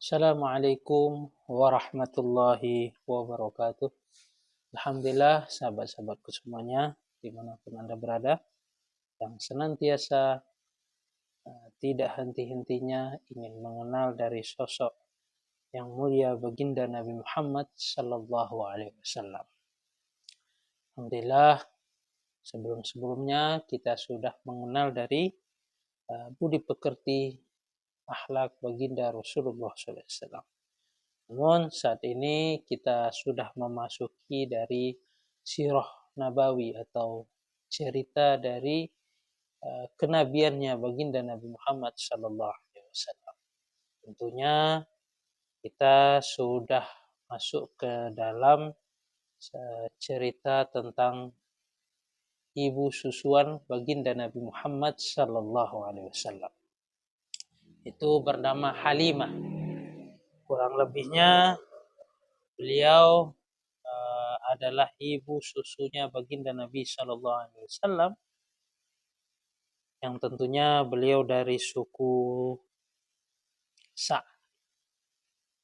Assalamualaikum warahmatullahi wabarakatuh. Alhamdulillah, sahabat-sahabatku semuanya, dimanapun Anda berada, yang senantiasa tidak henti-hentinya ingin mengenal dari sosok yang mulia baginda Nabi Muhammad Sallallahu Alaihi Wasallam. Alhamdulillah, sebelum-sebelumnya kita sudah mengenal dari budi pekerti akhlak baginda Rasulullah Sallallahu Alaihi Wasallam. Namun saat ini kita sudah memasuki dari sirah nabawi atau cerita dari kenabiannya baginda Nabi Muhammad sallallahu alaihi wasallam. Tentunya kita sudah masuk ke dalam cerita tentang ibu susuan baginda Nabi Muhammad sallallahu alaihi wasallam. Itu bernama Halimah. Kurang lebihnya beliau adalah ibu susunya baginda Nabi Shallallahu Alaihi Wasallam, yang tentunya beliau dari suku Sa'.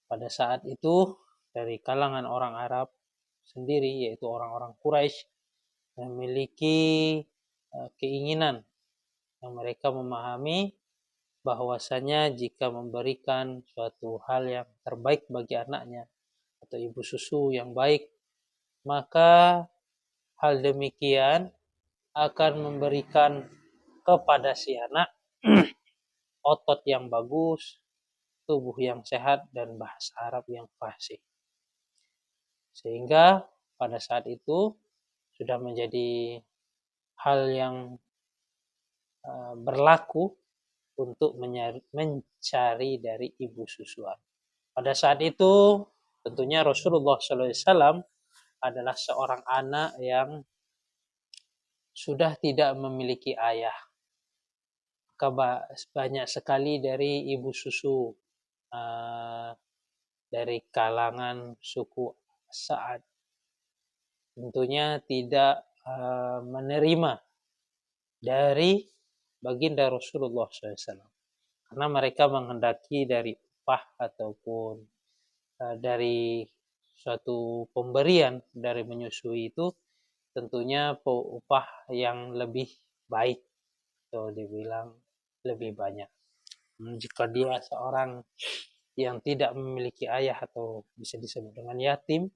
Pada saat itu dari kalangan orang Arab sendiri, yaitu orang-orang Quraisy, memiliki keinginan yang mereka memahami bahwasanya jika memberikan suatu hal yang terbaik bagi anaknya atau ibu susu yang baik, maka hal demikian akan memberikan kepada si anak otot yang bagus, tubuh yang sehat, dan bahasa Arab yang fasih. Sehingga pada saat itu sudah menjadi hal yang berlaku untuk mencari dari ibu susuan. Pada saat itu tentunya Rasulullah SAW adalah seorang anak yang sudah tidak memiliki ayah. Banyak sekali dari ibu susu dari kalangan suku Sa'ad tentunya tidak menerima dari baginda Rasulullah SAW, karena mereka menghendaki dari upah ataupun dari suatu pemberian dari menyusui itu tentunya upah yang lebih baik atau dibilang lebih banyak. Jika dia seorang yang tidak memiliki ayah atau bisa disebut dengan yatim,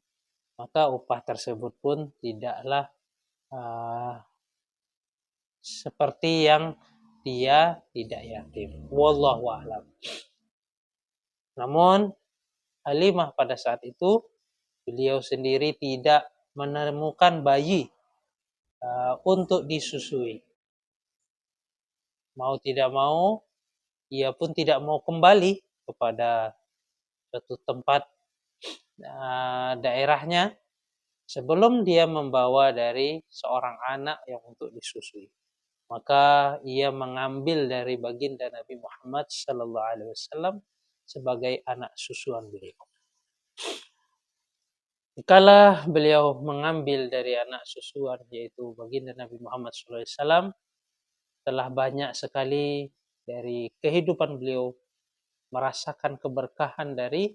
maka upah tersebut pun tidaklah seperti yang dia tidak yatim. Wallahu a'lam. Namun Halimah pada saat itu beliau sendiri tidak menemukan bayi untuk disusui. Mau tidak mau, ia pun tidak mau kembali kepada suatu tempat daerahnya sebelum dia membawa dari seorang anak yang untuk disusui. Maka ia mengambil dari baginda Nabi Muhammad Sallallahu Alaihi Wasallam sebagai anak susuan beliau. Dikala beliau mengambil dari anak susuan yaitu baginda Nabi Muhammad Sallallahu Alaihi Wasallam, telah banyak sekali dari kehidupan beliau merasakan keberkahan dari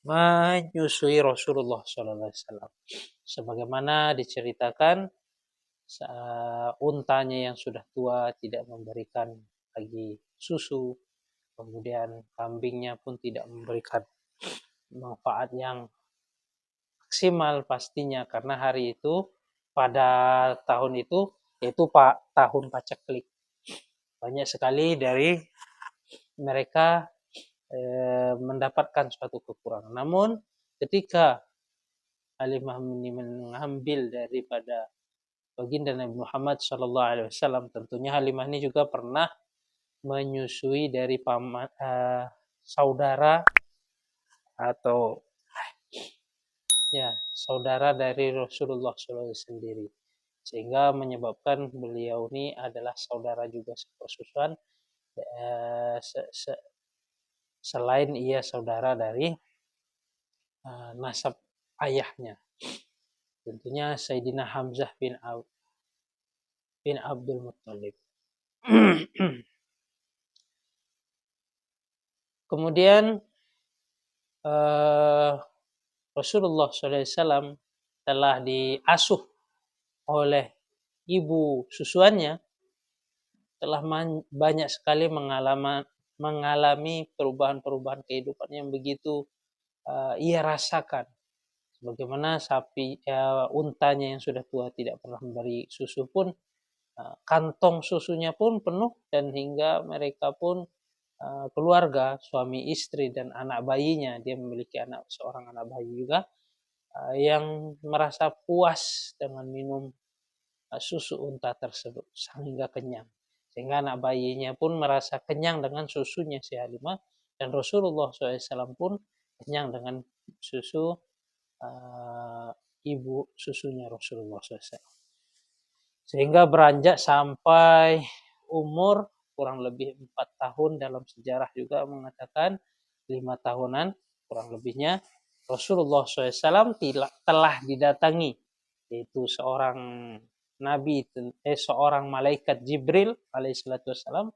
menyusui Rasulullah Sallallahu Alaihi Wasallam. Sebagaimana diceritakan, untanya yang sudah tua tidak memberikan lagi susu, kemudian kambingnya pun tidak memberikan manfaat yang maksimal pastinya, karena hari itu pada tahun itu yaitu tahun paceklik. Banyak sekali dari mereka mendapatkan suatu kekurangan. Namun ketika Halimah ini mengambil daripada baginda Nabi Muhammad SAW, tentunya Halimah ini juga pernah menyusui dari saudara atau saudara dari Rasulullah SAW sendiri, sehingga menyebabkan beliau ini adalah saudara juga sepersusuan, selain ia saudara dari nasab ayahnya, tentunya Sayyidina Hamzah bin Abdul Muttalib. Kemudian Rasulullah SAW telah diasuh oleh ibu susuannya, telah banyak sekali mengalami perubahan-perubahan kehidupan yang begitu ia rasakan. Sebagaimana untanya yang sudah tua tidak pernah memberi susu pun, kantong susunya pun penuh, dan hingga mereka pun keluarga, suami istri dan anak bayinya, dia memiliki seorang anak bayi juga, yang merasa puas dengan minum susu unta tersebut sehingga kenyang. Sehingga anak bayinya pun merasa kenyang dengan susunya si Halimah, dan Rasulullah SAW pun kenyang dengan susu ibu susunya Rasulullah SAW. Sehingga beranjak sampai umur kurang lebih 4 tahun, dalam sejarah juga mengatakan 5 tahunan kurang lebihnya, Rasulullah SAW telah didatangi, yaitu seorang malaikat Jibril alaihissalatu wassalam,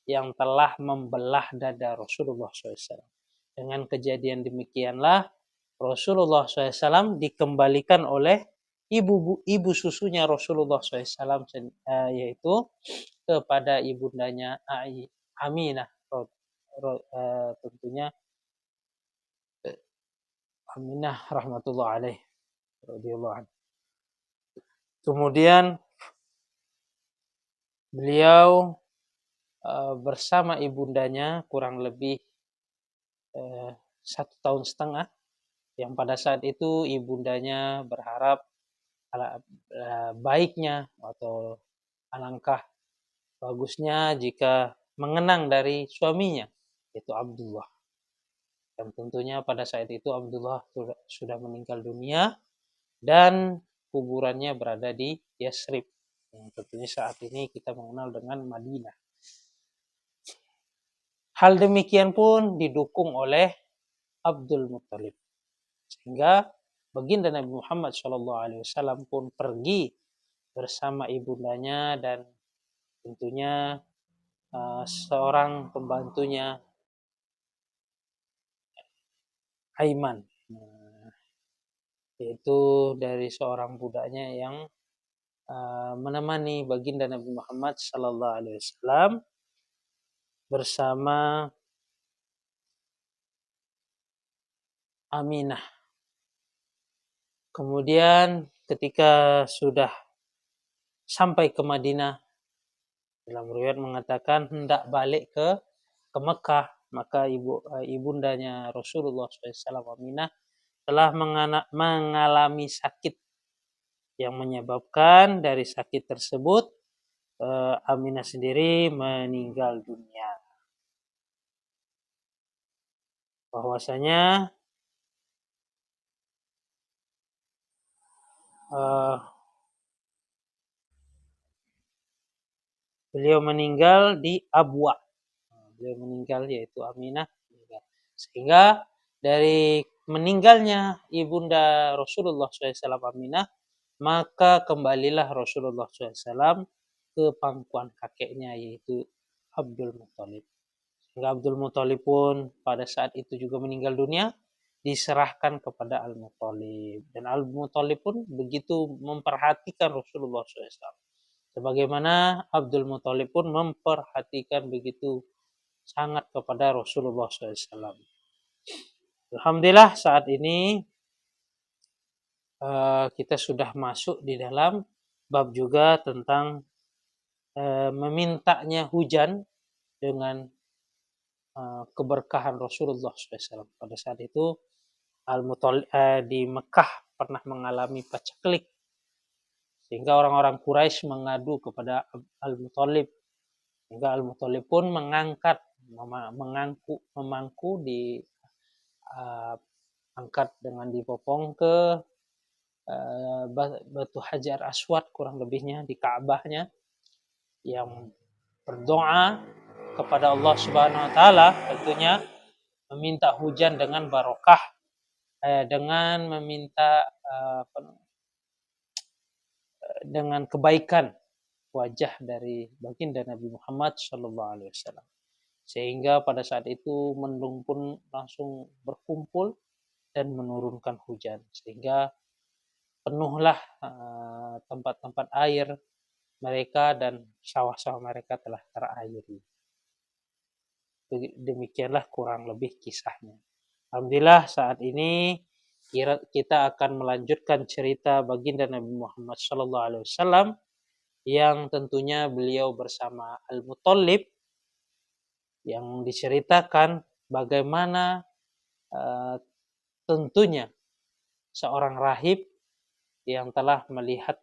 yang telah membelah dada Rasulullah SAW. Dengan kejadian demikianlah Rasulullah SAW dikembalikan oleh ibu susunya Rasulullah SAW, yaitu kepada ibundanya Aminah, tentunya Aminah rahmatullah alaih radhiyallahu anhu. Kemudian beliau bersama ibundanya kurang lebih 1,5 tahun, yang pada saat itu ibundanya berharap baiknya atau alangkah bagusnya jika mengenang dari suaminya, yaitu Abdullah. Dan tentunya pada saat itu Abdullah sudah meninggal dunia dan kuburannya berada di Yasrib, yang tentunya saat ini kita mengenal dengan Madinah. Hal demikian pun didukung oleh Abdul Muttalib, sehingga baginda Nabi Muhammad SAW pun pergi bersama ibundanya dan tentunya seorang pembantunya, Aiman, yaitu dari seorang budaknya yang menemani baginda Nabi Muhammad SAW bersama Aminah. Kemudian ketika sudah sampai ke Madinah, dalam riwayat mengatakan hendak balik ke Mekah, maka ibundanya Rasulullah SAW, Aminah, telah mengalami sakit yang menyebabkan dari sakit tersebut Aminah sendiri meninggal dunia. Bahwasanya beliau meninggal di Abwa. Beliau meninggal, yaitu Aminah. Sehingga dari meninggalnya ibunda Rasulullah SAW, Aminah, maka kembalilah Rasulullah SAW ke pangkuan kakeknya, yaitu Abdul Muttalib. Sehingga Abdul Muttalib pun pada saat itu juga meninggal dunia, diserahkan kepada Al-Muttalib. Dan Al-Muttalib pun begitu memperhatikan Rasulullah SAW, sebagaimana Abdul Muttalib pun memperhatikan begitu sangat kepada Rasulullah SAW. Alhamdulillah saat ini kita sudah masuk di dalam bab juga tentang memintanya hujan dengan keberkahan Rasulullah SAW. Pada saat itu di Mekah pernah mengalami paceklik, sehingga orang-orang Quraisy mengadu kepada Al-Muttalib, sehingga Al-Muttalib pun memangku angkat dengan dipopong ke batu Hajar Aswad kurang lebihnya di Ka'bahnya, yang berdoa kepada Allah Subhanahu wa taala, tentunya meminta hujan dengan barokah, dengan meminta dengan kebaikan wajah dari baginda Nabi Muhammad SAW. Sehingga pada saat itu mendung pun langsung berkumpul dan menurunkan hujan, sehingga penuhlah tempat-tempat air mereka dan sawah-sawah mereka telah terairi. Demikianlah kurang lebih kisahnya. Alhamdulillah saat ini kita akan melanjutkan cerita baginda Nabi Muhammad SAW yang tentunya beliau bersama Al-Muttalib, yang diceritakan bagaimana tentunya seorang rahib yang telah melihat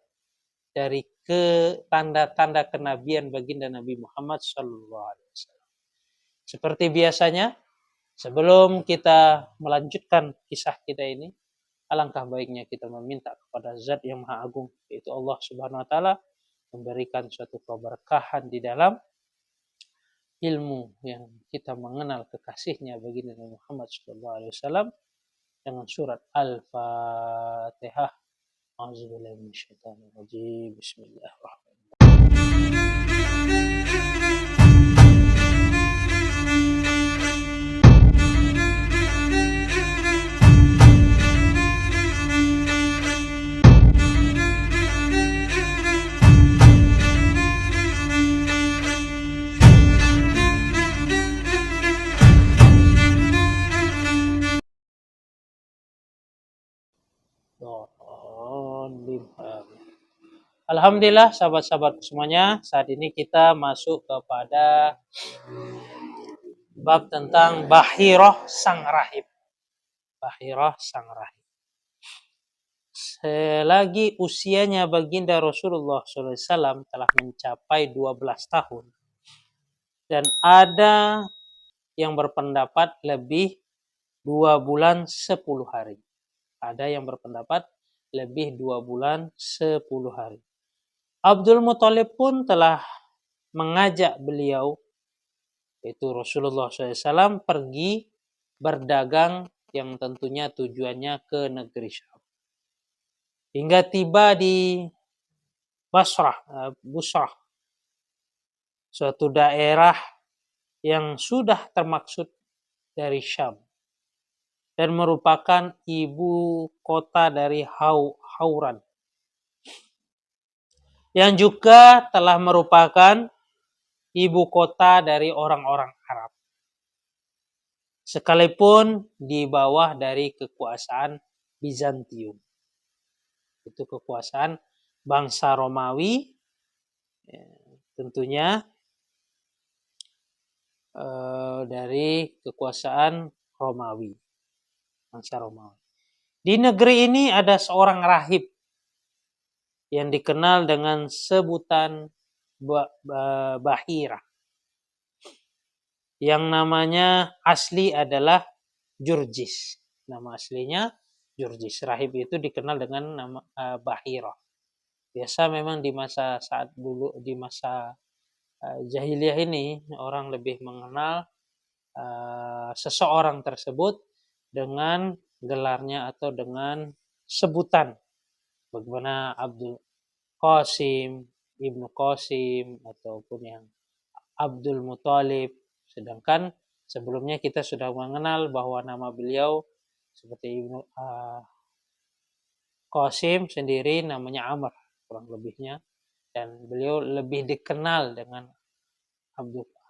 dari tanda-tanda kenabian baginda Nabi Muhammad SAW. Seperti biasanya, sebelum kita melanjutkan kisah kita ini, alangkah baiknya kita meminta kepada Zat yang Maha Agung, yaitu Allah Subhanahu wa Ta'ala, memberikan suatu keberkahan di dalam ilmu yang kita mengenal kekasihnya baginda Nabi Muhammad SAW dengan surat Al-Fatihah. A'udzubillahi minasyaitonir rajim. Bismillahirrahmanirrahim. Alhamdulillah sahabat-sahabat semuanya, saat ini kita masuk kepada bab tentang Bahirah sang rahib. Bahirah sang rahib. Selagi usianya baginda Rasulullah SAW telah mencapai 12 tahun. Dan ada yang berpendapat lebih 2 bulan 10 hari. Ada yang berpendapat lebih 2 bulan 10 hari. Abdul Muthalib pun telah mengajak beliau, yaitu Rasulullah SAW, pergi berdagang yang tentunya tujuannya ke negeri Syam. Hingga tiba di Busrah, suatu daerah yang sudah termaksud dari Syam dan merupakan ibu kota dari Hauran, yang juga telah merupakan ibu kota dari orang-orang Arab, sekalipun di bawah dari kekuasaan Bizantium. Itu kekuasaan bangsa Romawi, tentunya dari kekuasaan Romawi, bangsa Romawi. Di negeri ini ada seorang rahib yang dikenal dengan sebutan Bahirah, yang namanya asli adalah Jurjis. Nama aslinya Jurjis. Rahib itu dikenal dengan nama Bahirah. Biasa memang di masa jahiliyah ini orang lebih mengenal seseorang tersebut dengan gelarnya atau dengan sebutan. Bagaimana Abdul Qasim, Ibnu Qasim, ataupun yang Abdul Muthalib. Sedangkan sebelumnya kita sudah mengenal bahwa nama beliau seperti Ibnu Qasim sendiri namanya Amr kurang lebihnya, dan beliau lebih dikenal dengan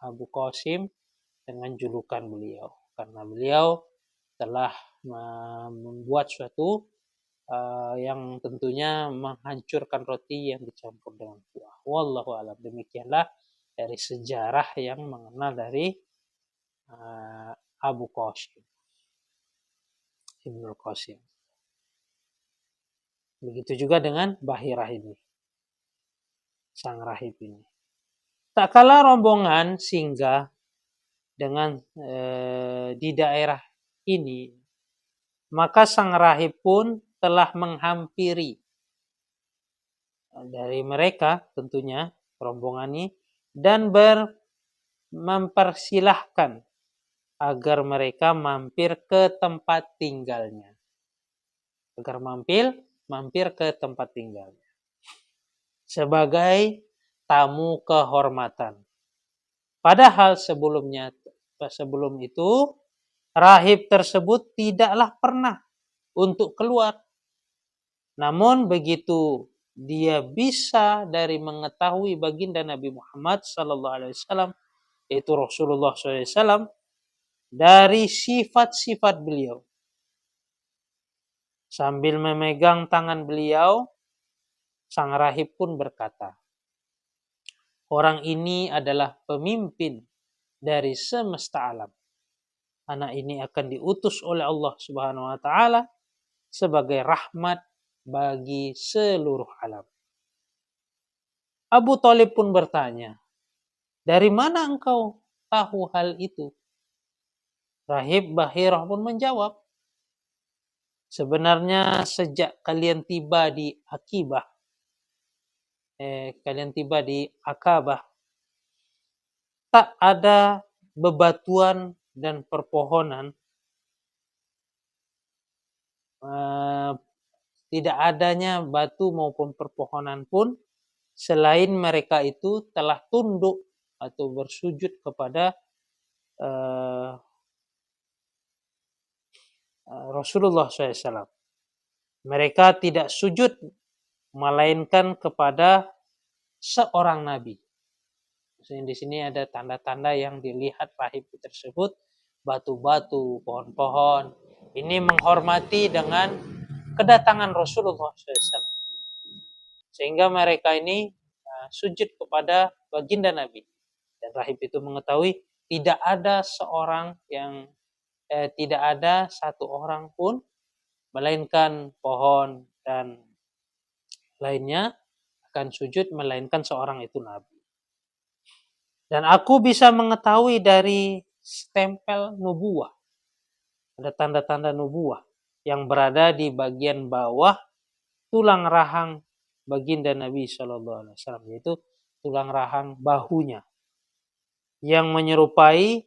Abu Qasim dengan julukan beliau karena beliau telah membuat suatu yang tentunya menghancurkan roti yang dicampur dengan kuah. Wallahu a'lam. Demikianlah dari sejarah yang mengenal dari Abu Qasim, Ibnu Qasim. Begitu juga dengan Bahirah ini, sang rahib ini. Tak kala rombongan singgah dengan di daerah ini, maka sang rahib pun telah menghampiri dari mereka, tentunya rombongan ini, dan mempersilahkan agar mereka mampir ke tempat tinggalnya. Agar mampir ke tempat tinggalnya sebagai tamu kehormatan. Padahal sebelumnya sebelum itu, rahib tersebut tidaklah pernah untuk keluar. Namun begitu dia bisa dari mengetahui baginda Nabi Muhammad SAW, yaitu Rasulullah SAW, dari sifat-sifat beliau. Sambil memegang tangan beliau, sang rahib pun berkata, orang ini adalah pemimpin dari semesta alam. Anak ini akan diutus oleh Allah Subhanahu wa taala sebagai rahmat bagi seluruh alam. Abu Thalib pun bertanya, dari mana engkau tahu hal itu? Rahib Bahirah pun menjawab, sebenarnya sejak kalian tiba di Akabah, tak ada bebatuan dan perpohonan, tidak adanya batu maupun perpohonan pun selain mereka itu telah tunduk atau bersujud kepada Rasulullah SAW. Mereka tidak sujud melainkan kepada seorang nabi. Maksudnya di sini ada tanda-tanda yang dilihat rahib tersebut, batu-batu, pohon-pohon. Ini menghormati dengan kedatangan Rasulullah SAW. Sehingga mereka ini sujud kepada baginda Nabi. Dan rahib itu mengetahui tidak ada tidak ada satu orang pun melainkan pohon dan lainnya akan sujud melainkan seorang itu Nabi. Dan aku bisa mengetahui dari stempel nubuah, ada tanda-tanda nubuah yang berada di bagian bawah tulang rahang baginda Nabi SAW, yaitu tulang rahang bahunya yang menyerupai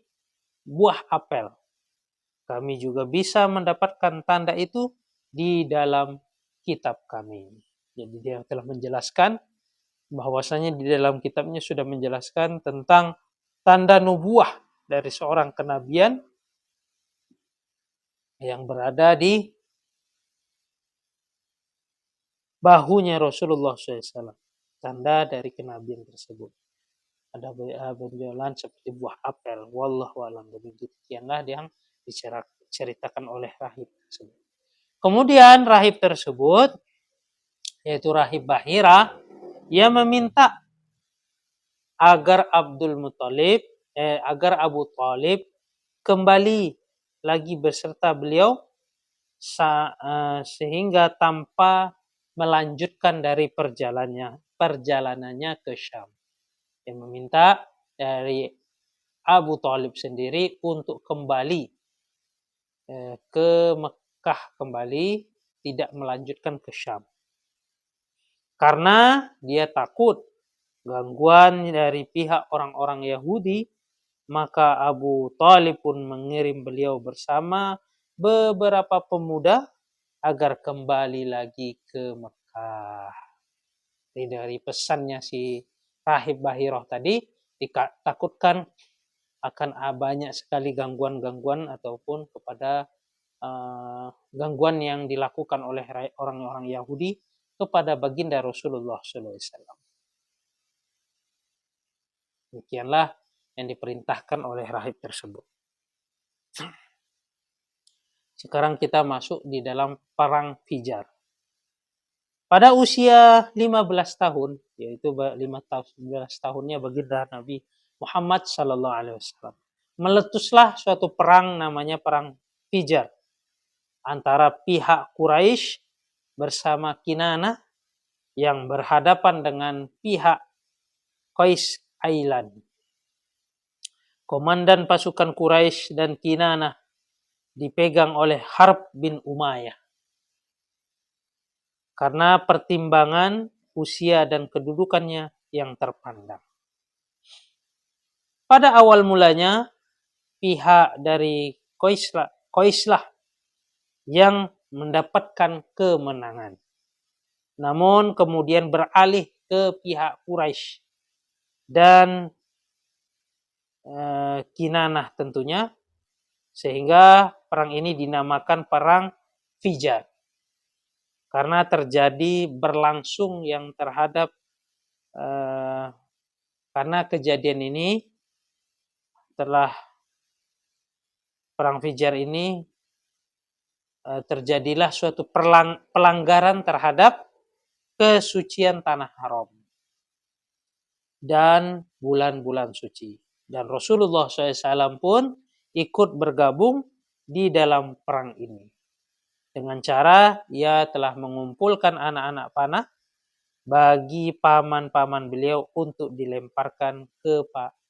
buah apel. Kami juga bisa mendapatkan tanda itu di dalam kitab kami. Jadi dia telah menjelaskan bahwasanya di dalam kitabnya sudah menjelaskan tentang tanda nubuah dari seorang kenabian yang berada di bahunya Rasulullah SAW. Tanda dari kenabian tersebut. Ada benjolan seperti buah apel. Wallahu a'lam. Demikianlah yang diceritakan oleh rahib tersebut. Kemudian rahib tersebut, yaitu rahib Bahira, ia meminta agar agar Abu Thalib kembali lagi beserta beliau sehingga tanpa melanjutkan dari perjalanannya ke Syam. Yang meminta dari Abu Thalib sendiri untuk kembali ke Mekah kembali, tidak melanjutkan ke Syam. Karena dia takut gangguan dari pihak orang-orang Yahudi, maka Abu Thalib pun mengirim beliau bersama beberapa pemuda agar kembali lagi ke Mekah. Jadi dari pesannya si rahib Bahirah tadi, ditakutkan akan banyak sekali gangguan-gangguan ataupun kepada gangguan yang dilakukan oleh orang-orang Yahudi kepada baginda Rasulullah SAW. Demikianlah yang diperintahkan oleh rahib tersebut. Sekarang kita masuk di dalam perang Fijar. Pada usia 15 tahun, yaitu 15 tahunnya baginda Nabi Muhammad SAW, meletuslah suatu perang namanya perang Fijar antara pihak Quraisy bersama Kinanah yang berhadapan dengan pihak Qais Ailan. Komandan pasukan Quraisy dan Kinanah dipegang oleh Harb bin Umayyah. Karena pertimbangan usia dan kedudukannya yang terpandang. Pada awal mulanya, pihak dari Qais yang mendapatkan kemenangan. Namun kemudian beralih ke pihak Quraisy dan Kinanah tentunya, sehingga perang ini dinamakan perang Fijar. Karena terjadi berlangsung yang terhadap karena kejadian ini setelah perang Fijar ini terjadilah suatu pelanggaran terhadap kesucian tanah haram dan bulan-bulan suci. Dan Rasulullah SAW pun ikut bergabung di dalam perang ini. Dengan cara ia telah mengumpulkan anak-anak panah bagi paman-paman beliau untuk dilemparkan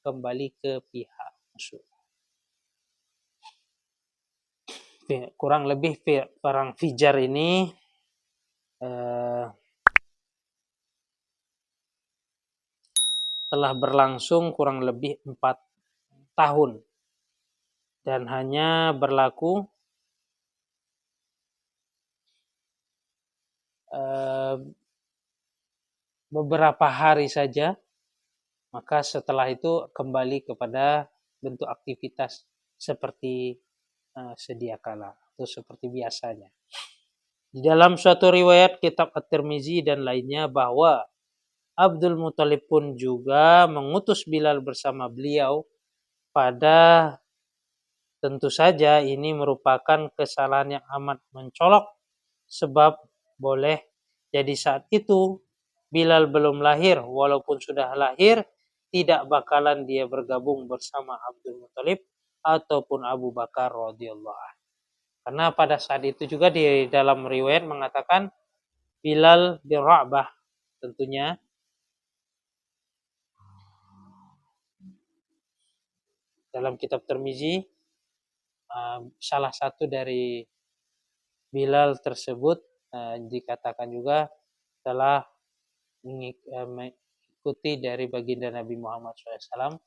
kembali ke pihak musuh. Kurang lebih perang Fijar ini telah berlangsung kurang lebih 4 tahun dan hanya berlaku beberapa hari saja, maka setelah itu kembali kepada bentuk aktivitas seperti sedia kala atau seperti biasanya. Di dalam suatu riwayat kitab At-Tirmizi dan lainnya bahwa Abdul Muthalib pun juga mengutus Bilal bersama beliau, pada tentu saja ini merupakan kesalahan yang amat mencolok, sebab boleh jadi saat itu Bilal belum lahir, walaupun sudah lahir tidak bakalan dia bergabung bersama Abdul Muthalib ataupun Abu Bakar radhiyallahu anhu. Karena pada saat itu juga di dalam riwayat mengatakan Bilal bin Rabah, tentunya dalam kitab Tirmizi salah satu dari Bilal tersebut dikatakan juga telah mengikuti dari baginda Nabi Muhammad SAW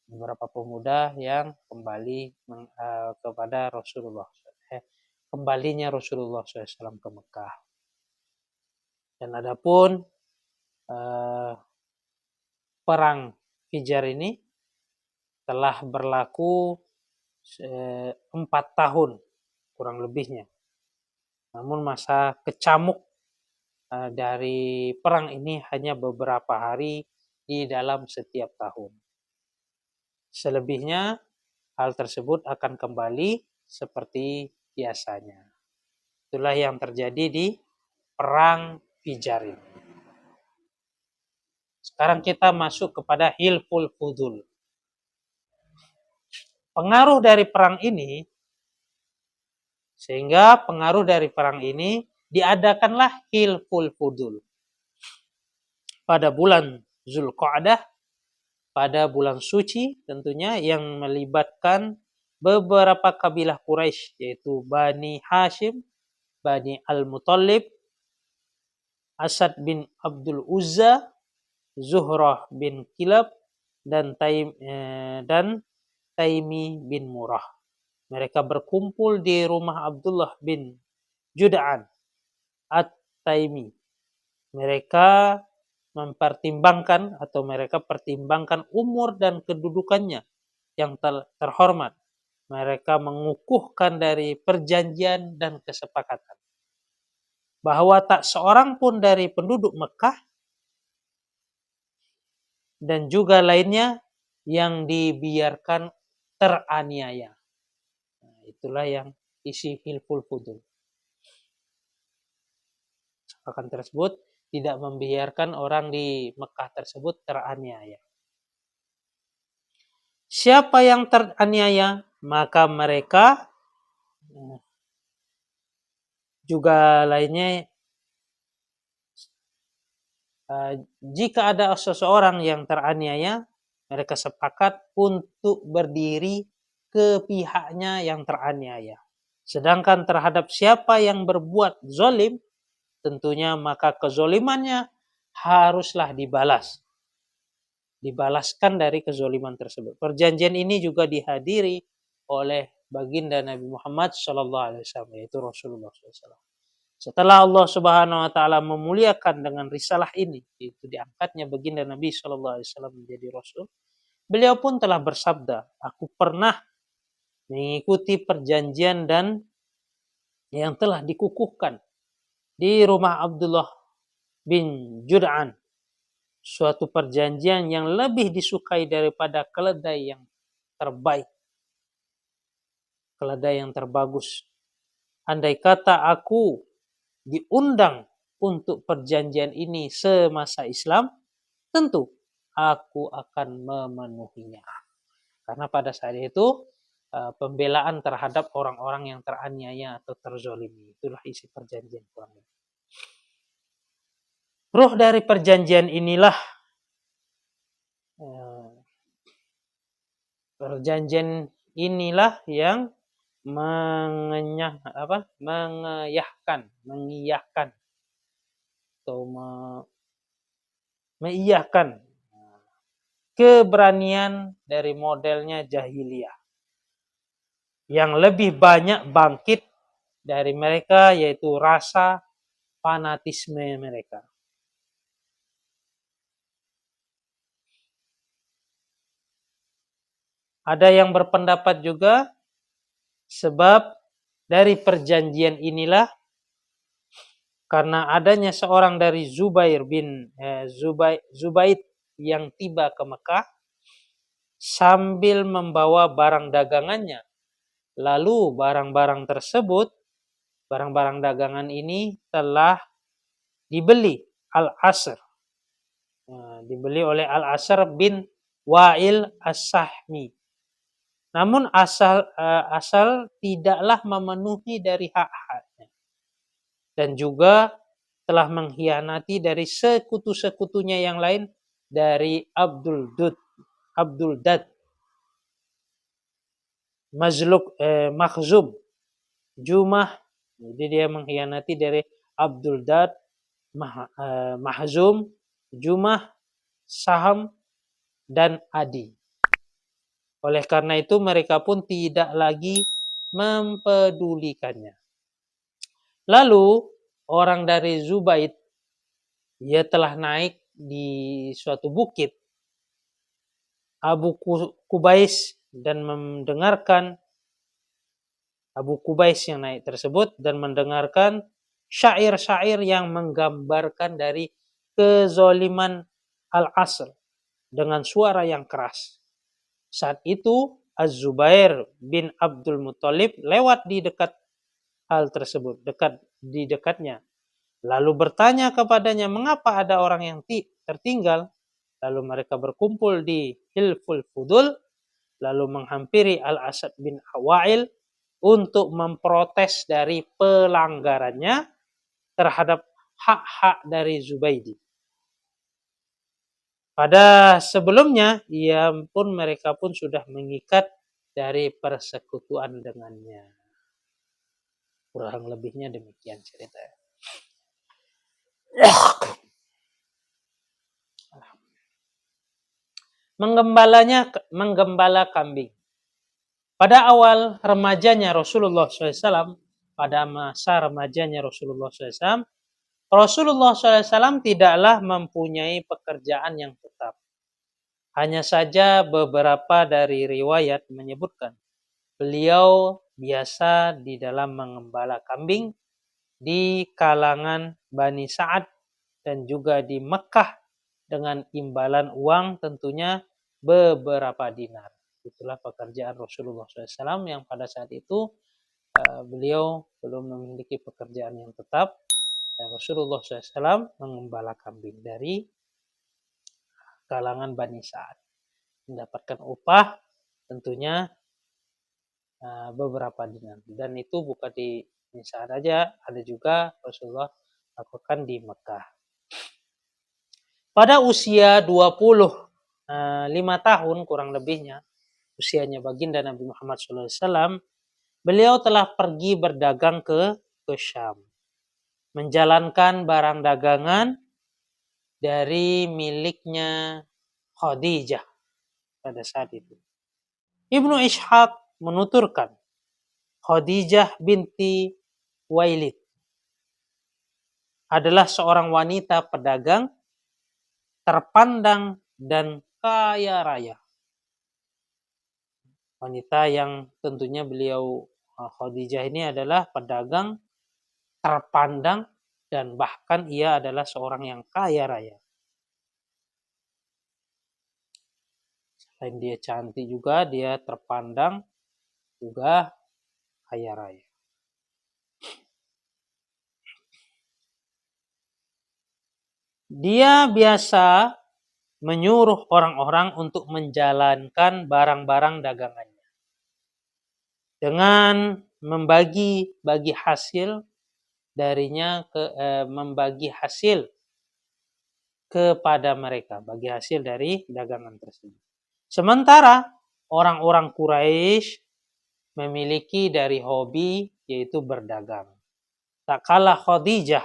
beberapa pemuda yang kembali kepada Rasulullah, kembalinya Rasulullah SAW ke Mekah. Dan adapun perang Fijar ini telah berlaku 4 tahun kurang lebihnya. Namun masa kecamuk dari perang ini hanya beberapa hari di dalam setiap tahun. Selebihnya hal tersebut akan kembali seperti biasanya. Itulah yang terjadi di perang Fijar ini. Sekarang kita masuk kepada Hilful Fudul. Pengaruh dari perang ini, sehingga pengaruh dari perang ini diadakanlah Hilful Fudul pada bulan Zulqa'dah, pada bulan suci tentunya, yang melibatkan beberapa kabilah Quraisy, yaitu Bani Hashim, Bani Al-Muttalib, Asad bin Abdul Uzza, Zuhrah bin Kilab, dan Taimi bin Murrah. Mereka berkumpul di rumah Abdullah bin Jud'an At-Taimi. Mereka mempertimbangkan atau mereka pertimbangkan umur dan kedudukannya yang terhormat. Mereka mengukuhkan dari perjanjian dan kesepakatan bahwa tak seorang pun dari penduduk Mekah dan juga lainnya yang dibiarkan teraniaya. Nah, itulah yang isi Hilful Fudul. Kesepakatan tersebut tidak membiarkan orang di Mekah tersebut teraniaya. Siapa yang teraniaya, maka mereka juga lainnya, jika ada seseorang yang teraniaya, mereka sepakat untuk berdiri ke pihaknya yang teraniaya. Sedangkan terhadap siapa yang berbuat zolim, tentunya maka kezolimannya haruslah dibalaskan dari kezoliman tersebut. Perjanjian ini juga dihadiri oleh baginda Nabi Muhammad SAW, yaitu Rasulullah SAW. Setelah Allah Subhanahu Wa Taala memuliakan dengan risalah ini, yaitu diangkatnya baginda Nabi SAW menjadi Rasul, beliau pun telah bersabda, aku pernah mengikuti perjanjian dan yang telah dikukuhkan di rumah Abdullah bin Jud'an, suatu perjanjian yang lebih disukai daripada keledai yang terbaik, keledai yang terbagus. Andai kata aku diundang untuk perjanjian ini semasa Islam, tentu aku akan memenuhinya. Karena pada saat itu pembelaan terhadap orang-orang yang teraniaya atau terzolimi. Itulah isi perjanjian kurang lebih. Ruh dari perjanjian inilah yang mengiyahkan atau meiyahkan keberanian dari modelnya jahiliyah yang lebih banyak bangkit dari mereka, yaitu rasa fanatisme mereka. Ada yang berpendapat juga sebab dari perjanjian inilah, karena adanya seorang dari Zubaid yang tiba ke Mekah sambil membawa barang dagangannya. Lalu barang-barang dagangan ini telah dibeli dibeli oleh Al-Asr bin Wa'il As-Sahmi. Namun asal tidaklah memenuhi dari hak-haknya. Dan juga telah mengkhianati dari sekutu-sekutunya yang lain dari Abdul Dad, Makhzum, Jumah. Jadi dia mengkhianati dari Abdul Dad, Mahzum, Jumah, Saham, dan Adi. Oleh karena itu mereka pun tidak lagi mempedulikannya. Lalu orang dari Zubaid, ia telah naik di suatu bukit Abu Kubais dan mendengarkan Abu Kubais yang naik tersebut dan mendengarkan syair-syair yang menggambarkan dari kezoliman Al-Asr dengan suara yang keras. Saat itu Az-Zubair bin Abdul Muthalib lewat di dekat hal tersebut, di dekatnya. Lalu bertanya kepadanya, mengapa ada orang yang tertinggal? Lalu mereka berkumpul di Hilful Fudul, lalu menghampiri Al-Asad bin Wa'il untuk memprotes dari pelanggarannya terhadap hak-hak dari Zubaidi. Pada sebelumnya, mereka pun sudah mengikat dari persekutuan dengannya. Kurang lebihnya demikian ceritanya. Menggembala kambing. Pada awal remajanya Rasulullah SAW, pada masa remajanya Rasulullah SAW, Rasulullah SAW tidaklah mempunyai pekerjaan yang tetap. Hanya saja beberapa dari riwayat menyebutkan beliau biasa di dalam mengembala kambing di kalangan Bani Sa'ad dan juga di Mekah dengan imbalan uang tentunya beberapa dinar. Itulah pekerjaan Rasulullah SAW yang pada saat itu beliau belum memiliki pekerjaan yang tetap. Dan Rasulullah SAW mengembala kambing dari kalangan Bani Sa'ad. Mendapatkan upah tentunya beberapa dinar. Dan itu bukan di Bani Sa'ad aja, ada juga Rasulullah lakukan di Mekah. Pada usia 25 tahun kurang lebihnya, usianya baginda Nabi Muhammad SAW, beliau telah pergi berdagang ke Syam. Menjalankan barang dagangan dari miliknya Khadijah pada saat itu. Ibnu Ishaq menuturkan, Khadijah binti Wailid adalah seorang wanita pedagang terpandang dan kaya raya. Wanita yang tentunya beliau Khadijah ini adalah pedagang terpandang dan bahkan ia adalah seorang yang kaya raya. Selain dia cantik juga, dia terpandang juga kaya raya. Dia biasa menyuruh orang-orang untuk menjalankan barang-barang dagangannya dengan membagi hasil darinya membagi hasil kepada mereka, bagi hasil dari dagangan tersebut. Sementara orang-orang Quraisy memiliki dari hobi yaitu berdagang. Tak kalah Khadijah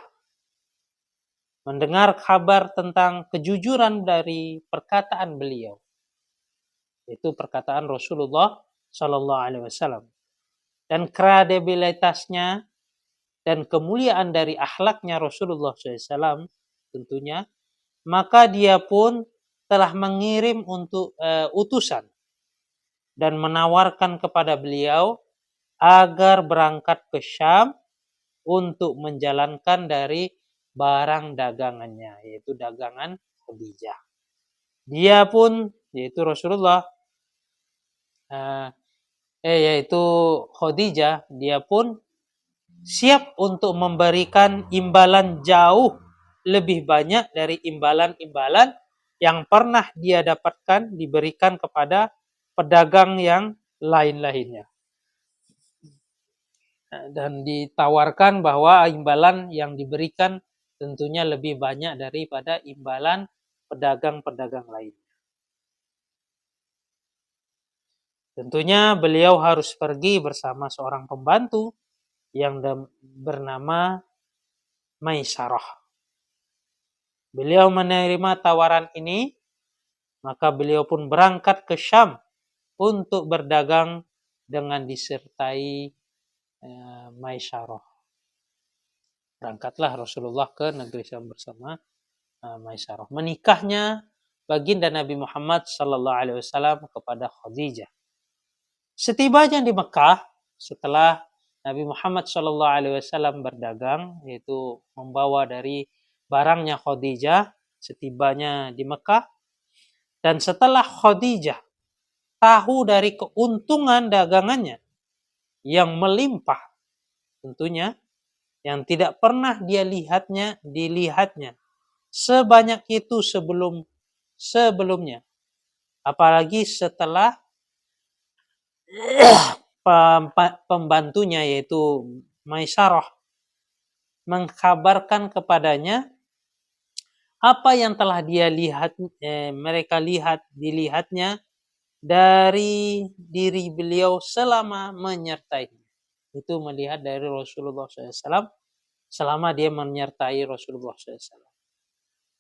mendengar kabar tentang kejujuran dari perkataan beliau, itu perkataan Rasulullah Shallallahu Alaihi Wasallam, dan kredibilitasnya dan kemuliaan dari akhlaknya Rasulullah SAW tentunya, maka dia pun telah mengirim untuk utusan dan menawarkan kepada beliau agar berangkat ke Syam untuk menjalankan dari barang dagangannya, yaitu dagangan Khadijah. Dia pun, yaitu Rasulullah, yaitu Khadijah, dia pun siap untuk memberikan imbalan jauh lebih banyak dari imbalan-imbalan yang pernah dia dapatkan diberikan kepada pedagang yang lain-lainnya. Dan ditawarkan bahwa imbalan yang diberikan tentunya lebih banyak daripada imbalan pedagang-pedagang lain. Tentunya beliau harus pergi bersama seorang pembantu yang bernama Maisarah. Beliau menerima tawaran ini, maka beliau pun berangkat ke Syam untuk berdagang dengan disertai Maisarah. Berangkatlah Rasulullah ke negeri Syam bersama Maisarah. Menikahnya baginda Nabi Muhammad SAW kepada Khadijah. Setibanya di Mekah, setelah Nabi Muhammad SAW berdagang, yaitu membawa dari barangnya Khadijah, setibanya di Mekah, dan setelah Khadijah tahu dari keuntungan dagangannya yang melimpah, tentunya yang tidak pernah dilihatnya sebanyak itu sebelumnya, apalagi setelah pembantunya yaitu Maisarah mengkabarkan kepadanya apa yang telah mereka dilihatnya dari diri beliau selama menyertai. Itu melihat dari Rasulullah SAW selama dia menyertai Rasulullah SAW.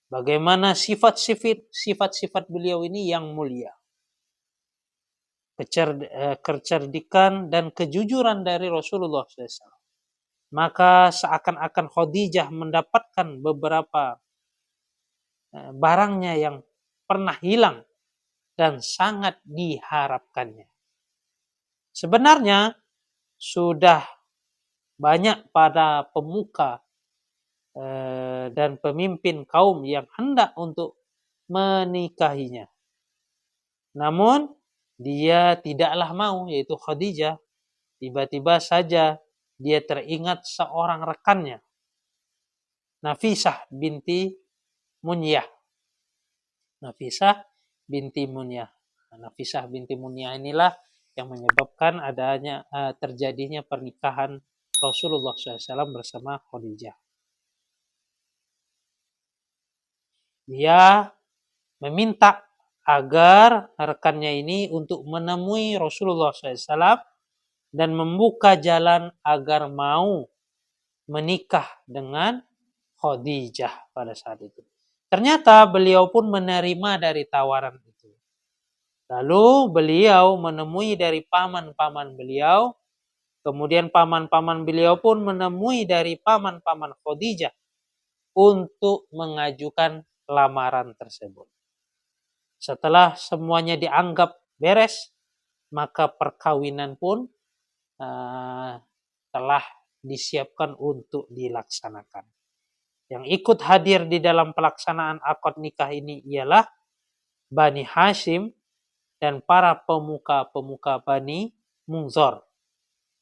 Bagaimana sifat-sifat beliau ini yang mulia. Kecerdikan dan kejujuran dari Rasulullah SAW. Maka seakan-akan Khadijah mendapatkan beberapa barangnya yang pernah hilang dan sangat diharapkannya. Sebenarnya sudah banyak pada pemuka dan pemimpin kaum yang hendak untuk menikahinya. Namun dia tidaklah mau, yaitu Khadijah. Tiba-tiba saja dia teringat seorang rekannya, Nafisah binti Munyah. Nafisah binti Munyah inilah yang menyebabkan terjadinya pernikahan Rasulullah SAW bersama Khadijah. Dia meminta agar rekannya ini untuk menemui Rasulullah SAW dan membuka jalan agar mau menikah dengan Khadijah pada saat itu. Ternyata beliau pun menerima dari tawaran itu. Lalu beliau menemui dari paman-paman beliau, kemudian paman-paman beliau pun menemui dari paman-paman Khadijah untuk mengajukan lamaran tersebut. Setelah semuanya dianggap beres maka perkawinan pun telah disiapkan untuk dilaksanakan. Yang ikut hadir di dalam pelaksanaan akad nikah ini ialah Bani Hashim dan para pemuka-pemuka Bani Munzor.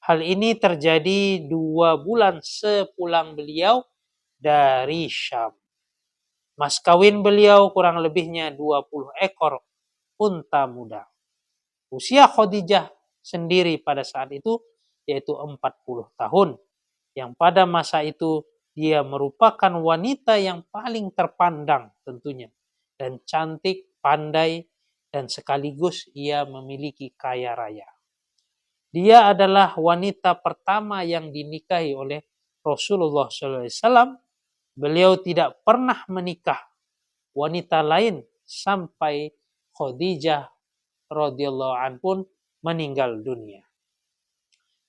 Hal ini terjadi 2 bulan sepulang beliau dari Syam. Mas kawin beliau kurang lebihnya 20 ekor unta muda. Usia Khadijah sendiri pada saat itu yaitu 40 tahun. Yang pada masa itu dia merupakan wanita yang paling terpandang tentunya. Dan cantik, pandai, dan sekaligus ia memiliki kaya raya. Dia adalah wanita pertama yang dinikahi oleh Rasulullah SAW. Beliau tidak pernah menikah wanita lain sampai Khadijah radhiyallahu anha pun meninggal dunia.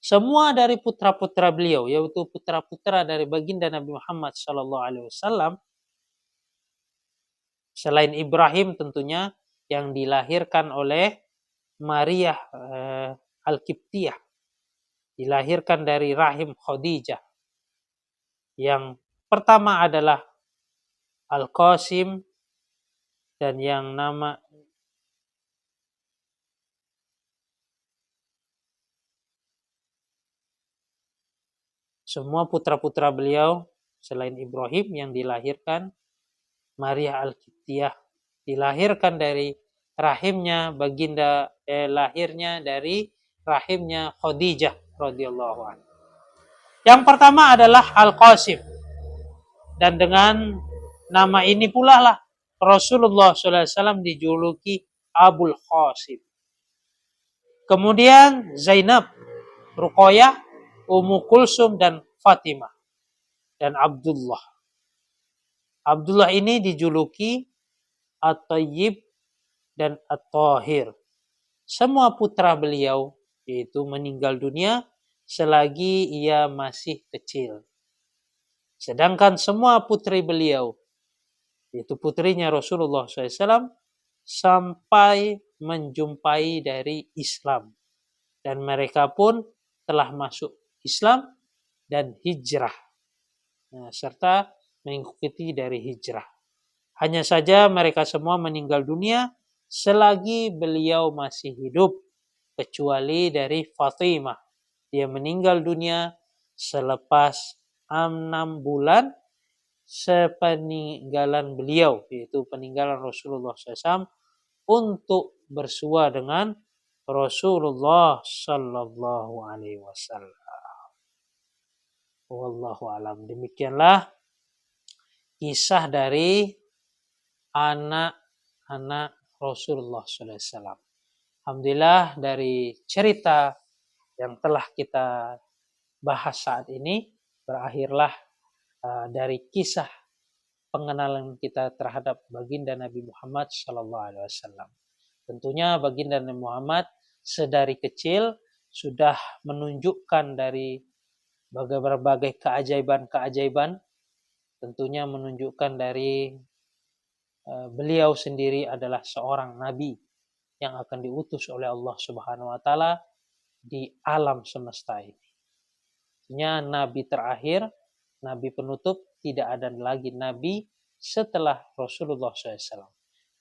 Semua dari putra-putra beliau, yaitu putra-putra dari baginda Nabi Muhammad SAW, selain Ibrahim tentunya yang dilahirkan oleh Maria Al-Qibtiyah, dilahirkan dari rahim Khadijah. Yang pertama adalah Al-Qasim dan yang nama semua putra-putra beliau selain Ibrahim yang dilahirkan Maria Al-Qibtiyah, dilahirkan dari rahimnya baginda lahirnya dari rahimnya Khadijah radhiyallahu anha. Yang pertama adalah Al-Qasim. Dan dengan nama ini pula lah Rasulullah SAW dijuluki Abul Qasim. Kemudian Zainab, Ruqayyah, Ummu Kulsum dan Fatimah dan Abdullah. Abdullah ini dijuluki At-Tayyib dan At-Tahir. Semua putra beliau yaitu meninggal dunia selagi ia masih kecil. Sedangkan semua putri beliau yaitu putrinya Rasulullah SAW sampai menjumpai dari Islam. Dan mereka pun telah masuk Islam dan hijrah. Serta mengikuti dari hijrah. Hanya saja mereka semua meninggal dunia selagi beliau masih hidup. Kecuali dari Fatimah. Dia meninggal dunia selepas 6 bulan sepeninggalan beliau. Yaitu peninggalan Rasulullah SAW untuk bersua dengan Rasulullah Sallallahu Alaihi Wasallam. Wallahu alam. Demikianlah kisah dari anak-anak Rasulullah Sallallahu Alaihi Wasallam. Alhamdulillah dari cerita yang telah kita bahas saat ini berakhirlah dari kisah pengenalan kita terhadap baginda Nabi Muhammad Sallallahu Alaihi Wasallam. Tentunya baginda Nabi Muhammad sedari kecil sudah menunjukkan dari berbagai keajaiban-keajaiban. Tentunya menunjukkan dari beliau sendiri adalah seorang nabi yang akan diutus oleh Allah Subhanahu wa taala di alam semesta ini. Tentunya nabi terakhir, nabi penutup, tidak ada lagi nabi setelah Rasulullah SAW.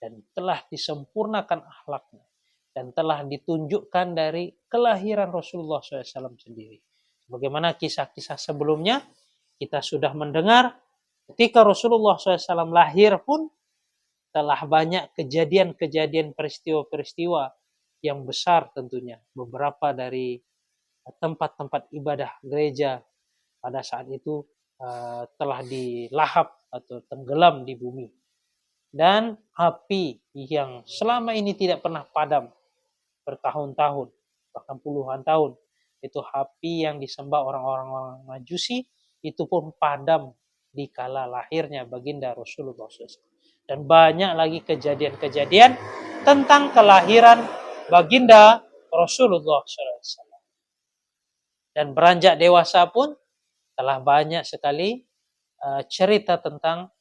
Dan telah disempurnakan akhlaknya. Dan telah ditunjukkan dari kelahiran Rasulullah SAW sendiri. Bagaimana kisah-kisah sebelumnya, kita sudah mendengar ketika Rasulullah SAW lahir pun telah banyak kejadian-kejadian peristiwa-peristiwa yang besar tentunya. Beberapa dari tempat-tempat ibadah gereja pada saat itu telah dilahap atau tenggelam di bumi. Dan api yang selama ini tidak pernah padam bertahun-tahun, bahkan puluhan tahun, itu api yang disembah orang-orang Majusi, itu pun padam di kala lahirnya baginda Rasulullah SAW. Dan banyak lagi kejadian-kejadian tentang kelahiran baginda Rasulullah SAW. Dan beranjak dewasa pun telah banyak sekali cerita tentang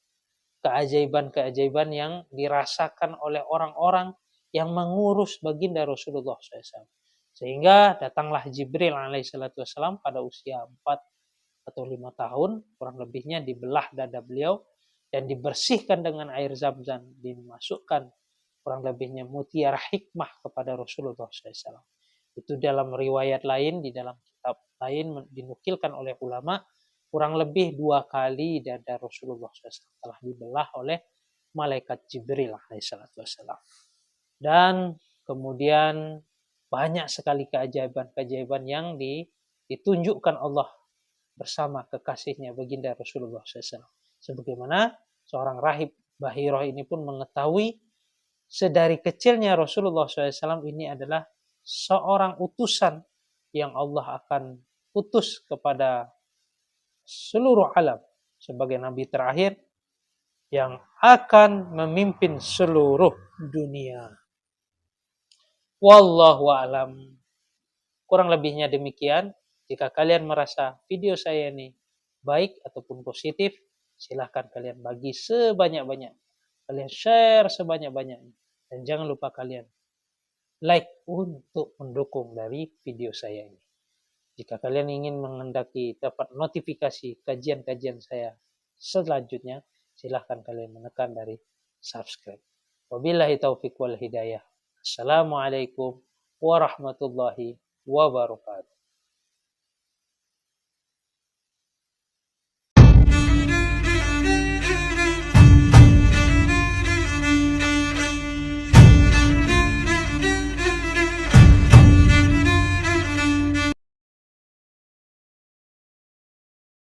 keajaiban-keajaiban yang dirasakan oleh orang-orang yang mengurus baginda Rasulullah SAW. Sehingga datanglah Jibril alaihissalatu wassalam pada usia 4 atau 5 tahun, kurang lebihnya dibelah dada beliau dan dibersihkan dengan air zam-zam, dimasukkan kurang lebihnya mutiara hikmah kepada Rasulullah SAW. Itu dalam riwayat lain, di dalam kitab lain dinukilkan oleh ulama, kurang lebih 2 kali dada Rasulullah SAW telah dibelah oleh malaikat Jibril alaihissalatu wassalam. Dan kemudian banyak sekali keajaiban-keajaiban yang ditunjukkan Allah bersama kekasihnya baginda Rasulullah SAW. Sebagaimana seorang rahib Bahiroh ini pun mengetahui sedari kecilnya Rasulullah SAW ini adalah seorang utusan yang Allah akan utus kepada seluruh alam sebagai nabi terakhir yang akan memimpin seluruh dunia. Wallahu a'lam. Kurang lebihnya demikian. Jika kalian merasa video saya ini baik ataupun positif, silahkan kalian bagi sebanyak-banyak. Kalian share sebanyak-banyaknya. Dan jangan lupa kalian like untuk mendukung dari video saya ini. Jika kalian ingin mengendaki dapat notifikasi kajian-kajian saya selanjutnya, silahkan kalian menekan dari subscribe. Wabillahi taufiq wal hidayah. Assalamualaikum warahmatullahi wabarakatuh.